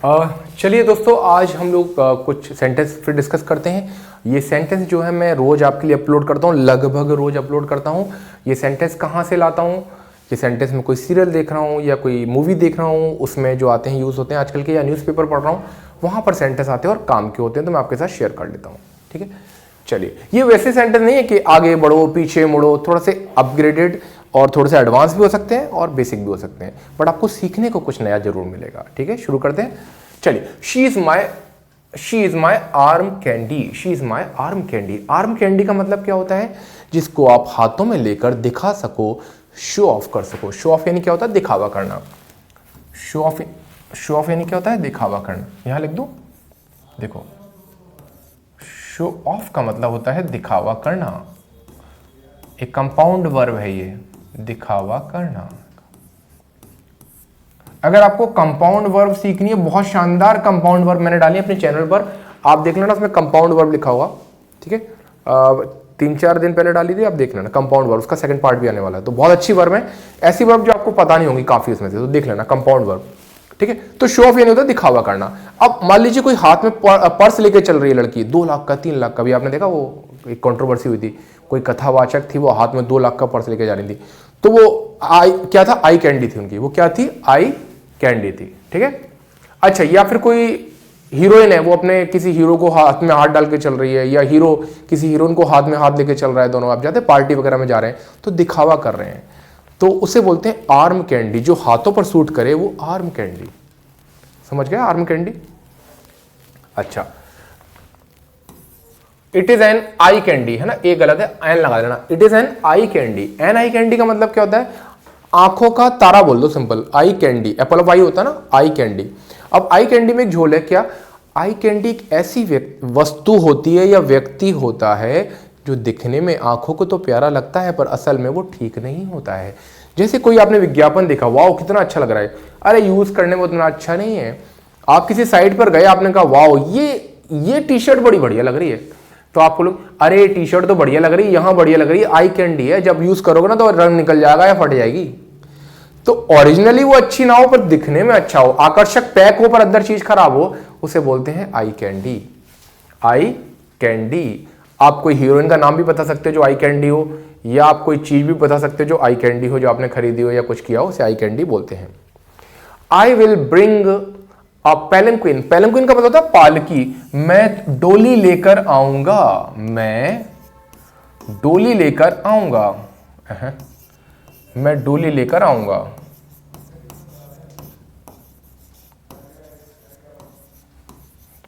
चलिए दोस्तों, आज हम लोग कुछ सेंटेंस फिर डिस्कस करते हैं। ये सेंटेंस जो है मैं रोज़ आपके लिए अपलोड करता हूँ, लगभग रोज़ अपलोड करता हूँ। ये सेंटेंस कहाँ से लाता हूँ? ये सेंटेंस में कोई सीरियल देख रहा हूँ या कोई मूवी देख रहा हूँ, उसमें जो आते हैं यूज़ होते हैं आजकल के, या न्यूज़पेपर पढ़ रहा हूँ, वहाँ पर सेंटेंस आते हैं और काम के होते हैं, तो मैं आपके साथ शेयर कर लेता हूँ। ठीक है, चलिए। ये वैसे सेंटेंस नहीं है कि आगे बढ़ो पीछे मुड़ो, थोड़ा से अपग्रेडेड और थोड़े से एडवांस भी हो सकते हैं और बेसिक भी हो सकते हैं, बट आपको सीखने को कुछ नया जरूर मिलेगा। ठीक है, शुरू करते हैं। चलिए, she is my arm candy. She is my arm candy. Arm candy का मतलब क्या होता है? जिसको आप हाथों में लेकर दिखा सको, शो ऑफ कर सको। शो ऑफ यानी क्या होता है? दिखावा करना। शो ऑफ यानी क्या होता है? दिखावा करना। यहां लिख दो, देखो, शो ऑफ का मतलब होता है दिखावा करना। एक कंपाउंड वर्ब है ये, दिखावा करना। अगर आपको कंपाउंड वर्ब सीखनी है, बहुत शानदार कंपाउंड वर्ब मैंने डाली अपने चैनल पर, आप देख लेना, उसमें कंपाउंड वर्ब लिखा होगा। ठीक है, 3-4 दिन पहले डाली थी, आप देख लेना कंपाउंड वर्ब, उसका सेकंड पार्ट भी आने वाला है। तो बहुत अच्छी वर्ब है, ऐसी वर्ब जो आपको पता नहीं होगी काफी उसमें से, तो देख लेना कंपाउंड वर्ब। ठीक है, तो शो ऑफ यानी होता है दिखावा करना। अब मान लीजिए कोई हाथ में पर्स लेके चल रही है लड़की, 2 लाख का, 3 लाख का, भी आपने देखा, वो एक कंट्रोवर्सी हुई थी, कोई कथावाचक थी, वो हाथ में 2 लाख का पर्स लेके जा रही थी, तो वो क्या था? आई कैंडी थी उनकी। वो क्या थी? आई कैंडी थी। ठीक है, अच्छा, या फिर कोई हीरोइन है, वो अपने किसी हीरो को हाथ में हाथ डाल के चल रही है, या हीरो किसी हीरोइन को हाथ में हाथ लेके चल रहा है, दोनों आप जाते पार्टी वगैरह में जा रहे हैं, तो दिखावा कर रहे हैं, तो उसे बोलते हैं आर्म कैंडी। जो हाथों पर सूट करे वो आर्म कैंडी। समझ गया? Arm candy. अच्छा, it is an eye candy, है ना, एक गलत है, एन लगा देना। It is an eye candy. An eye candy का मतलब क्या होता है? आंखों का तारा बोल दो, simple. Eye candy, apple of eye होता है ना, आई कैंडी। अब आई कैंडी में एक झोल है क्या? आई कैंडी एक ऐसी वस्तु होती है या व्यक्ति होता है जो दिखने में आंखों को तो प्यारा लगता है, पर असल में वो ठीक नहीं होता है। जैसे कोई आपने विज्ञापन देखा, वाओ कितना अच्छा लग रहा है, अरे यूज करने में उतना अच्छा नहीं है। आप किसी साइट पर गए, आपने कहा वाओ ये टी शर्ट बड़ी बढ़िया लग रही है, तो आपको लोग, अरे टी शर्ट तो बढ़िया लग रही है, यहां बढ़िया लग रही है, आई कैंडी है, जब यूज करोगे ना तो रंग निकल जाएगा या फट जाएगी। तो ओरिजिनली वो अच्छी ना हो पर दिखने में अच्छा हो, आकर्षक पैक हो पर अंदर चीज खराब हो, उसे बोलते हैं आई कैंडी। Eye candy. आप कोई हीरोइन का नाम भी बता सकते हो जो आई कैंडी हो, या आप कोई चीज भी बता सकते हो जो आई कैंडी हो, जो आपने खरीदी हो या कुछ किया हो, उसे आई कैंडी बोलते हैं। आई विल ब्रिंग अ पैलंक्विन। पैलंक्विन का मतलब होता है पालकी। मैं डोली लेकर आऊंगा। मैं डोली लेकर आऊंगा। मैं डोली लेकर आऊंगा।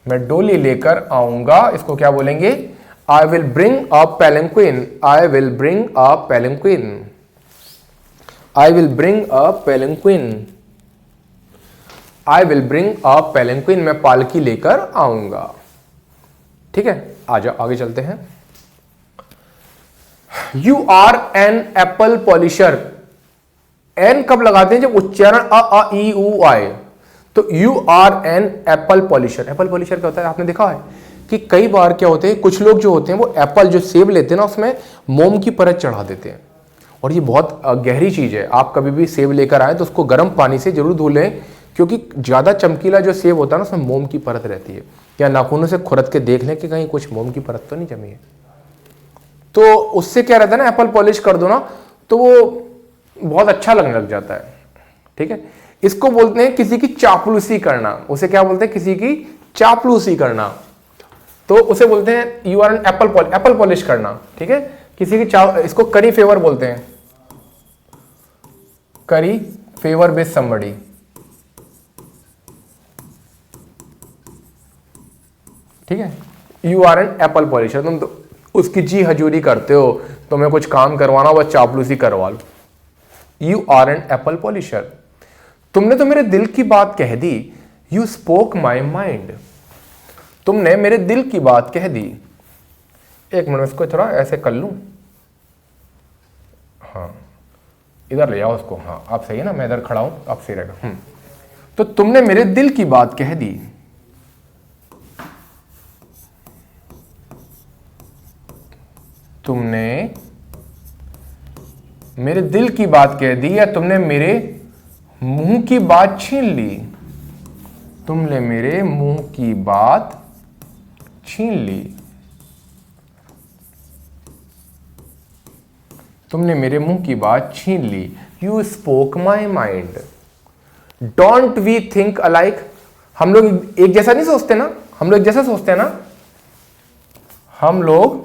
मैं डोली लेकर आऊंगा, इसको क्या बोलेंगे? I will bring a palanquin. I will bring a palanquin. I will bring a palanquin. I will bring a palanquin. मैं पालकी लेकर आऊंगा। ठीक है, आ जाओ आगे चलते हैं। You are an apple polisher. An कब लगाते हैं? जब उच्चारण अ ई उ आए, तो you are an apple polisher. Apple polisher क्या होता है? आपने देखा है कि कई बार क्या होते हैं, कुछ लोग जो होते हैं वो एप्पल जो सेब लेते हैं ना, उसमें मोम की परत चढ़ा देते हैं, और ये बहुत गहरी चीज है। आप कभी भी सेब लेकर आए तो उसको गर्म पानी से जरूर धो लें, क्योंकि ज्यादा चमकीला जो सेब होता है ना, उसमें मोम की परत रहती है। या नाखूनों से खुरद के देख लें कि कहीं कुछ मोम की परत तो नहीं जमी है। तो उससे क्या रहता है ना, एप्पल पॉलिश कर दो ना, तो वो बहुत अच्छा लगने लग जाता है। ठीक है, इसको बोलते हैं किसी की चापलूसी करना। उसे क्या बोलते हैं? किसी की चापलूसी करना। तो उसे बोलते हैं you are an apple polish करना। ठीक है, किसी की इसको करी फेवर बोलते हैं। करी फेवर विद समबडी। ठीक है, you are an apple polisher. तुम तो उसकी जी हजूरी करते हो, तुम्हें कुछ काम करवाना हो, बस चापलूसी करवा लो। You are an apple polisher. तुमने तो मेरे दिल की बात कह दी। You spoke my mind. तुमने मेरे दिल की बात कह दी। एक मिनट, इसको थोड़ा ऐसे कर लूं। हाँ, इधर ले जाओ उसको। हाँ, आप सही है ना, मैं इधर खड़ा हूं, आप सही रहेगा। तो तुमने मेरे दिल की बात कह दी। तुमने मेरे दिल की बात कह दी, या तुमने मेरे मुंह की बात छीन ली। तुमने मेरे मुंह की बात छीन ली। तुमने मेरे मुंह की बात छीन ली। You spoke my mind. Don't we think alike. हम लोग एक जैसा नहीं सोचते ना, हम लोग एक जैसा सोचते हैं ना, हम लोग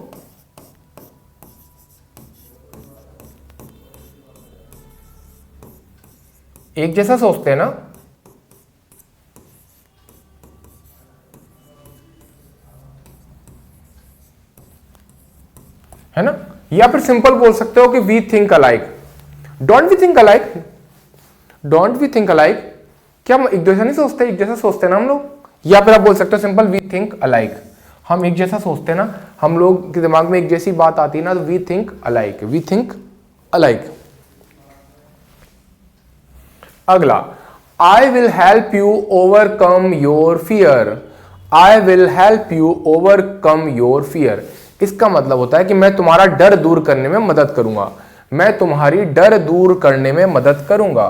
एक जैसा सोचते हैं ना। है ना? या फिर सिंपल बोल सकते हो कि we think alike. Don't we think alike. Don't we think alike. क्या हम एक जैसा नहीं सोचते? एक जैसा सोचते हैं ना हम लोग। या फिर आप बोल सकते हो सिंपल वी थिंक अलाइक। हम एक जैसा सोचते हैं ना, हम लोग के दिमाग में एक जैसी बात आती है ना, तो we think alike. We think alike. अगला, I will help you overcome your fear. I will help you overcome your fear. इसका मतलब होता है कि मैं तुम्हारा डर दूर करने में मदद करूंगा। मैं तुम्हारी डर दूर करने में मदद करूंगा।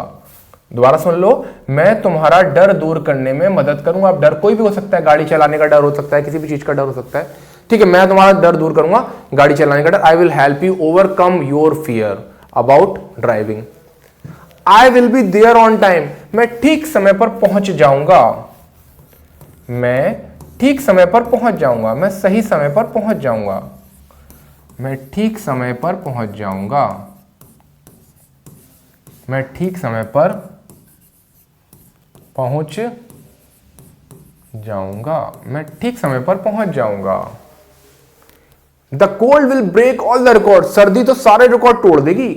दोबारा सुन लो, मैं तुम्हारा डर दूर करने में मदद करूंगा। अब डर कोई भी हो सकता है, गाड़ी चलाने का डर हो सकता है, किसी भी चीज का डर हो सकता है। ठीक है, मैं तुम्हारा डर दूर करूंगा, गाड़ी चलाने का डर। I will help you overcome your fear about driving. I will be there on time. मैं ठीक समय पर पहुंच जाऊंगा। मैं ठीक समय पर पहुंच जाऊंगा। मैं सही समय पर पहुंच जाऊंगा। मैं ठीक समय पर पहुंच जाऊंगा। मैं ठीक समय पर पहुंच जाऊंगा। मैं ठीक समय पर पहुंच जाऊंगा। The cold will break all the record. सर्दी तो सारे रिकॉर्ड तोड़ देगी।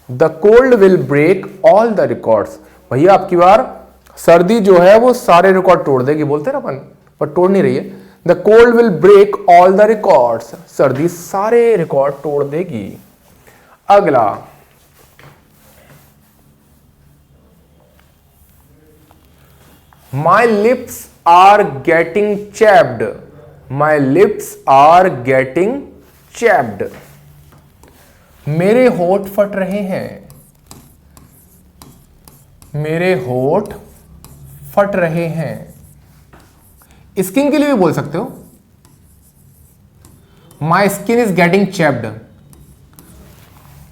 The cold will break all the records. भैया आपकी बार सर्दी जो है वो सारे रिकॉर्ड तोड़ देगी, बोलते हैं ना अपन, पर तोड़ नहीं रही है। The cold will break all the records. सर्दी सारे रिकॉर्ड तोड़ देगी। अगला, my lips are getting chapped. My lips are getting chapped. मेरे होठ फट रहे हैं। मेरे होठ फट रहे हैं। स्किन के लिए भी बोल सकते हो, my skin is getting chapped.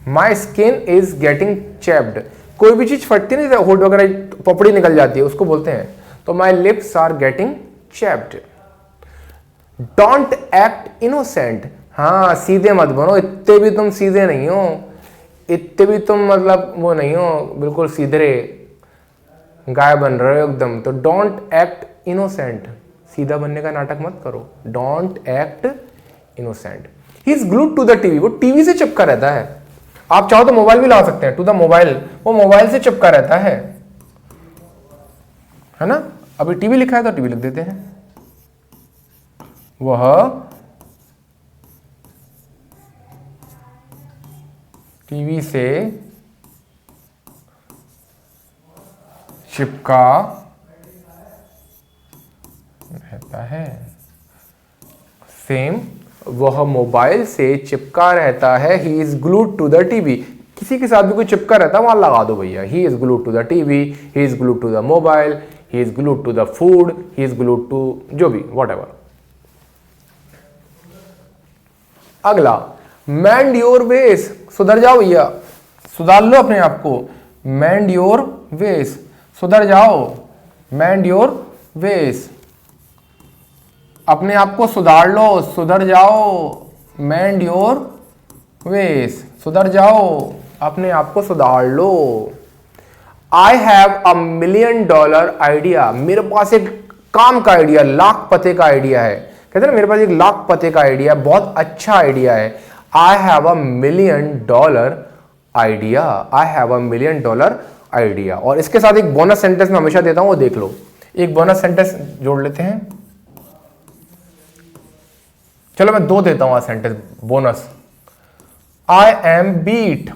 My skin is getting chapped. कोई भी चीज फटती नहीं, होठ वगैरह पपड़ी निकल जाती है, उसको बोलते हैं। तो my lips are getting chapped. Don't act innocent. हाँ, सीधे मत बनो, इतने भी तुम सीधे नहीं हो, इतने भी तुम मतलब वो नहीं हो, बिल्कुल सीधे गाय बन रहे हो एकदम। तो डोंट एक्ट इनोसेंट। सीधा बनने का नाटक मत करो। Don't act innocent. He is glued to the TV. वो टीवी से चिपका रहता है। आप चाहो तो मोबाइल भी ला सकते हैं, टू द मोबाइल। वो मोबाइल से चिपका रहता है ना? अभी टीवी लिखा है तो टीवी लिख देते हैं। वह टीवी से चिपका रहता है। सेम, वह मोबाइल से चिपका रहता है। He is glued to the TV. किसी के साथ भी कोई चिपका रहता है, वहां लगा दो भैया। He is glued to the TV, he is glued to the mobile, he is glued to the food, he is glued to जो भी, वॉट एवर। अगला, मैंड योर वेस। सुधर जाओ भैया, सुधार लो अपने आप को। मैंड योर वेस, सुधर जाओ। मैंड योर वेस, अपने आप को सुधार लो, सुधर जाओ। मैंड योर वेस, सुधर जाओ, अपने आप को सुधार लो। I have $1 million idea. मेरे पास एक काम का आइडिया, लाख पते का आइडिया है। कहते हैं ना, मेरे पास एक लाख पते का आइडिया, बहुत अच्छा आइडिया है। आई have $1 million idea. I have $1 million idea. और इसके साथ एक बोनस सेंटेंस मैं हमेशा देता हूं, वो देख लो। एक बोनस सेंटेंस जोड़ लेते हैं। चलो मैं 2 देता हूं आज sentence bonus. I am beat.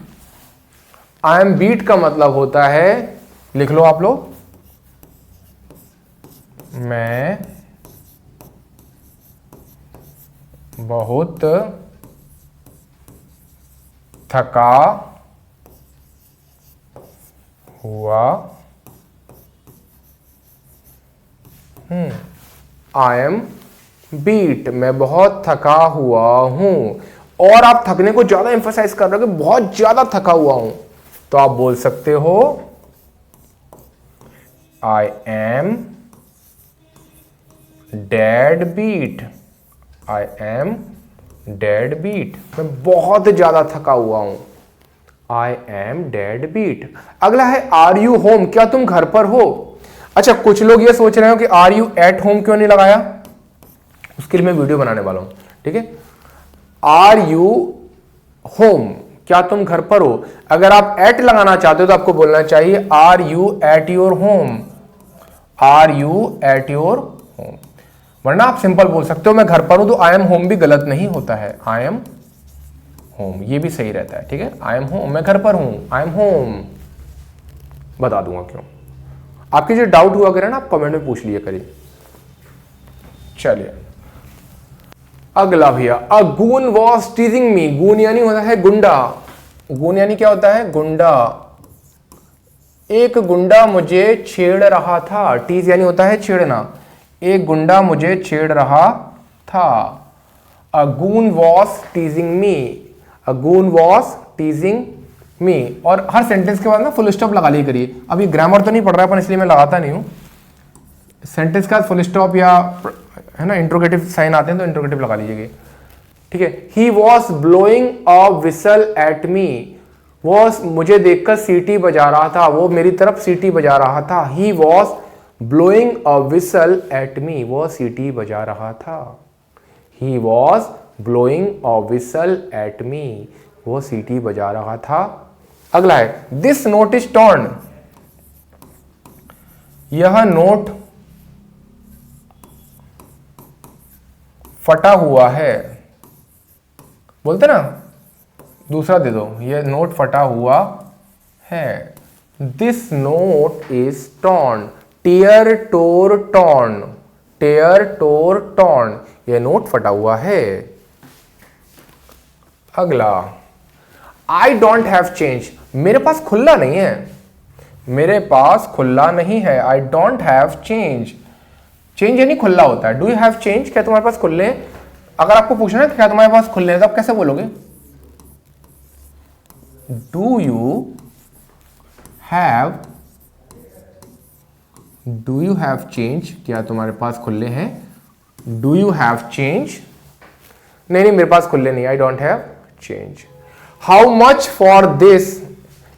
I am beat का मतलब होता है, लिख लो आप लोग, मैं बहुत थका हुआ आई एम बीट, मैं बहुत थका हुआ हूं। और आप थकने को ज्यादा एम्फसाइज कर रहे हो कि बहुत ज्यादा थका हुआ हूं, तो आप बोल सकते हो I am dead beat. I am dead beat, मैं बहुत ज्यादा थका हुआ हूं। I am dead beat. अगला है आर यू होम, क्या तुम घर पर हो। अच्छा, कुछ लोग ये सोच रहे हो कि आर यू एट होम क्यों नहीं लगाया, उसके लिए मैं वीडियो बनाने वाला हूं, ठीक है। आर यू होम, क्या तुम घर पर हो। अगर आप एट लगाना चाहते हो तो आपको बोलना चाहिए are you at your home. Are you at your home, वरना आप सिंपल बोल सकते हो मैं घर पर हूं, तो आई एम होम भी गलत नहीं होता है, आई एम होम ये भी सही रहता है, ठीक है। आई एम होम, मैं घर पर हूं, आई एम होम। बता दूंगा क्यों। आपके जो डाउट हुआ करे ना, आप कमेंट में पूछ लिया करिए। चलिए अगला भैया, a goon was teasing me. Goon यानी होता है गुंडा। गून यानी क्या होता है, गुंडा। एक गुंडा मुझे छेड़ रहा था। टीज यानी होता है छेड़ना। एक गुंडा मुझे छेड़ रहा था। A goon was teasing me. A goon was teasing me. और हर सेंटेंस के बाद ना फुल स्टॉप लगा लिया करिए। अभी ग्रामर तो नहीं पढ़ रहा है, पर इसलिए मैं लगाता नहीं हूं। सेंटेंस का फुल स्टॉप या है ना इंट्रोगेटिव साइन आते हैं तो इंट्रोगेटिव लगा लीजिएगा, ठीक है। He was blowing a whistle at me. वो मुझे देखकर सीटी बजा रहा था, वो मेरी तरफ सीटी बजा रहा था। He was blowing a whistle at me, वो सीटी बजा रहा था। He was blowing a whistle at me, वो सीटी बजा रहा था। अगला है दिस नोट इज टॉर्न। यह नोट फटा हुआ है। बोलते ना, दूसरा दे दो, यह नोट फटा हुआ है। This note is torn. Tear tore torn. Tear tore torn, यह नोट फटा हुआ है। अगला, आई डोंट हैव चेंज। मेरे पास खुला नहीं है। मेरे पास खुला नहीं है। I don't have change. Change यानी खुला होता है। डू यू हैव चेंज, क्या तुम्हारे पास खुले हैं। अगर आपको पूछना है क्या तुम्हारे पास खुले हैं, तो आप कैसे बोलोगे, do you have, do you have change, क्या तुम्हारे पास खुले हैं। डू यू हैव चेंज, नहीं मेरे पास खुले नहीं, I don't have change. How much for this,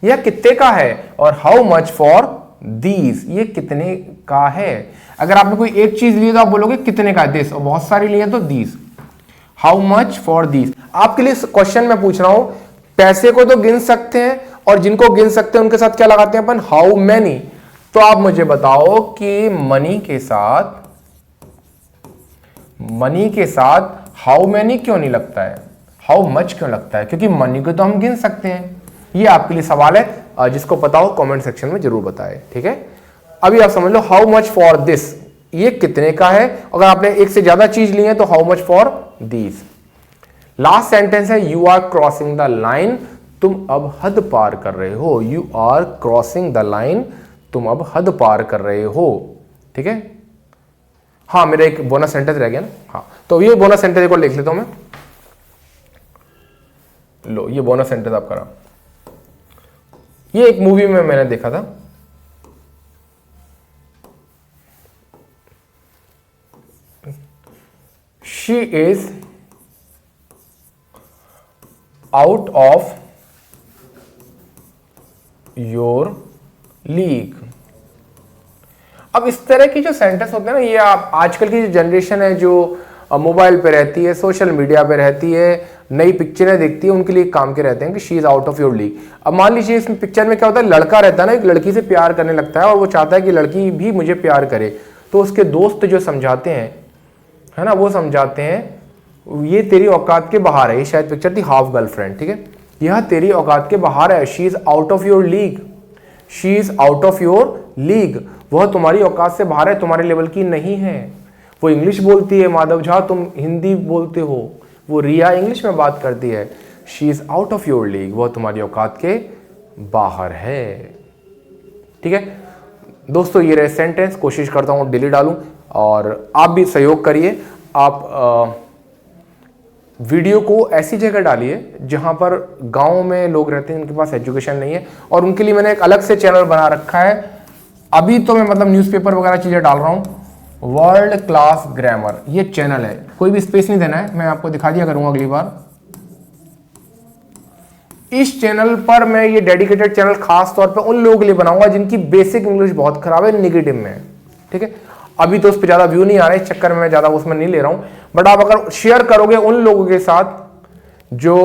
यह कितने का है। और हाउ मच फॉर दीज, ये कितने का है। अगर आपने कोई एक चीज ली तो आप बोलोगे कितने का है दिस, और बहुत सारी ली है तो these. How much for these. आपके लिए क्वेश्चन मैं पूछ रहा हूं, पैसे को तो गिन सकते हैं, और जिनको गिन सकते हैं उनके साथ क्या लगाते हैं अपन, हाउ मैनी। तो आप मुझे बताओ कि मनी के साथ हाउ मैनी क्यों नहीं लगता है, हाउ मच क्यों लगता है, क्योंकि मनी को तो हम गिन सकते हैं। ये आपके लिए सवाल है, जिसको पता हो कमेंट सेक्शन में जरूर बताएं, ठीक है। अभी आप समझ लो, हाउ मच फॉर दिस, ये कितने का है। अगर आपने एक से ज्यादा चीज ली है तो how much for these. Last sentence है you are crossing the line, तुम अब हद पार कर रहे हो। You are crossing the line, तुम अब हद पार कर रहे हो, ठीक है। हाँ, मेरा एक बोनस सेंटेंस रह गया ना, हाँ, तो ये बोनस सेंटेंस को लिख लेता हूं मैं। लो, ये बोनस सेंटेंस आप करा, ये एक मूवी में मैंने देखा था। She is out of your league. अब इस तरह की जो सेंटेंस होते हैं ना, ये आप आजकल की जो जनरेशन है, जो मोबाइल पे रहती है, सोशल मीडिया पे रहती है, नई पिक्चरें देखती है, उनके लिए काम के रहते हैं कि she is out of your league. अब मान लीजिए इस पिक्चर में क्या होता है, लड़का रहता है ना, एक लड़की से प्यार करने लगता है और वो चाहता है कि लड़की भी मुझे प्यार करे। तो उसके दोस्त जो समझाते हैं, है ना, वो समझाते हैं ये तेरी औकात के बाहर है। ये शायद पिक्चर थी हाफ गर्लफ्रेंड, ठीक है। यह तेरी औकात के बाहर है, she is out of your league. She is out of your league, वह तुम्हारी औकात से बाहर है, तुम्हारे लेवल की नहीं है। वो इंग्लिश बोलती है, माधव झा तुम हिंदी बोलते हो, वो रिया इंग्लिश में बात करती है। She is out of your league, वह तुम्हारी औकात के बाहर है, ठीक है दोस्तों। ये रहे सेंटेंस, कोशिश करता हूं डेली डालूं। और आप भी सहयोग करिए। आप वीडियो को ऐसी जगह डालिए जहां पर गांव में लोग रहते हैं, उनके पास एजुकेशन नहीं है, और उनके लिए मैंने एक अलग से चैनल बना रखा है। अभी तो मैं मतलब न्यूज़पेपर वगैरह चीज़ें डाल रहा हूँ। वर्ल्ड क्लास ग्रामर ये चैनल है, कोई भी स्पेस नहीं देना है, मैं आपको दिखा दिया करूँगा अगली बार। इस चैनल पर मैं ये डेडिकेटेड चैनल खास तौर पे उन लोगों के लिए बनाऊंगा जिनकी बेसिक इंग्लिश बहुत खराब है, नेगेटिव में है, ठीक है। अभी तो उस पर ज्यादा व्यू नहीं आ रहे, इस चक्कर में मैं ज्यादा उसमें नहीं ले रहा हूं, बट आप अगर शेयर करोगे उन लोगों के साथ जो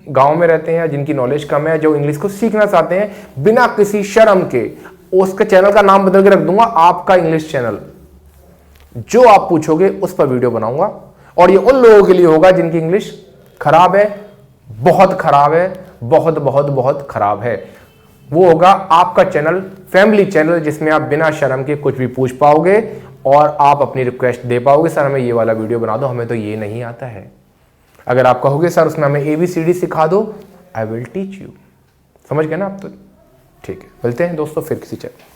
गांव में रहते हैं, जिनकी नॉलेज कम है, जो इंग्लिश को सीखना चाहते हैं बिना किसी शर्म के, उसके चैनल का नाम बदल के रख दूंगा आपका इंग्लिश चैनल। जो आप पूछोगे उस पर वीडियो बनाऊंगा, और ये उन लोगों के लिए होगा जिनकी इंग्लिश खराब है, बहुत खराब है, बहुत बहुत बहुत खराब है। वो होगा आपका चैनल, फैमिली चैनल, जिसमें आप बिना शर्म के कुछ भी पूछ पाओगे और आप अपनी रिक्वेस्ट दे पाओगे, सर हमें ये वाला वीडियो बना दो, हमें तो ये नहीं आता है। अगर आप कहोगे सर उसमें हमें ABCD सिखा दो, आई विल टीच यू। समझ गए ना आप? तो ठीक है, मिलते हैं दोस्तों फिर किसी चैनल।